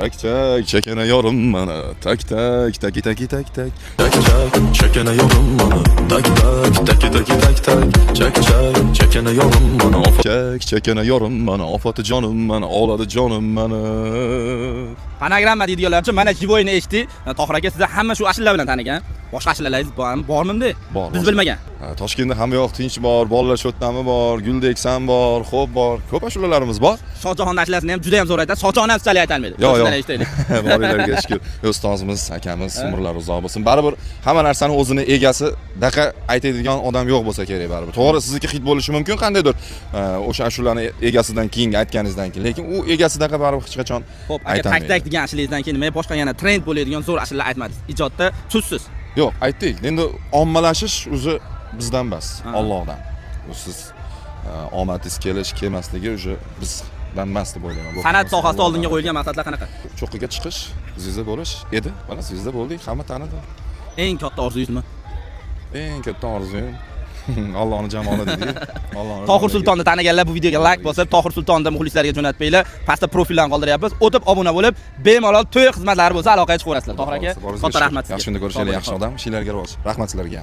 Tak tak chekene yorum mana. Tak tak taki taki tak tak. Tak tak chekene yorum mana. Tak tak taki taki tak tak. Çek çek chekene yorum mana. Çek chekene yorum mana. Ofatı canım mana. Oladı canım mana. Panogramma deydiganlar mana Jivoyni eshitdik. Tohir aka siz hamma shu ashula bilan tanigan. Boshqa ashulalaringiz bormi-da? Bor. Biz bilmagan. Toshkentda hamma yoq tinch bor, bolalar sho'tnami bor, Guldeksan bor, xo'p bor. Ko'p ashulalarimiz bor. Shohjahon ashulasini ham juda ham zo'r aytadi. Shohjahon ashulasi aytolmaydi. Yo'q, yo'q. Sizdan eshitaylik. Boringlarga shukr. Ustozimiz, akamiz, umrlari uzoq bo'lsin. Baribir hamma narsani o'zini egasi daqa aytadigan odam yo'q bo'lsa kerak baribir. To'g'ri, sizniki hit bo'lishi mumkin qandaydir o'sha ashulani egasidan keyin aytganingizdan keyin, lekin u egasi daqa baribir hech qachon Xo'p, aka tak degan ashulangizdan keyin nima boshqa yana trend bo'ladigan zo'r ashula aytmadingiz. Ijodda tuzsiz. Yo'q, aytdik. Endi ommalashish o'zi bizdan emas, Allohdan. Bu siz omadingiz kelish, kelmasligi o'zi bizdan emas deb o'ylayman. San'at sohasida oldinga qo'yilgan maqsadlar qanaqa? Cho'qqiga chiqish, sizda bo'lish edi. Mana sizda bo'ldik, hamma tanidi. Eng katta orzungiz nima? Eng katta orzum Allohning jamoli deydi. Allohning. Tohir Sultonni taniganlar bu videoga like bosib, Tohir Sultonni muxlislarga jo'natmanglar. Pastda profillarni qoldiryapmiz. O'tib obuna bo'lib, bemalol to'y xizmatlari bo'lsa aloqaga chiqaverasizlar. Tohir aka, katta rahmat sizga. Yaxshi kunda ko'rishaylik, yaxshi odam, ishlarga rivoj. Rahmat sizlarga.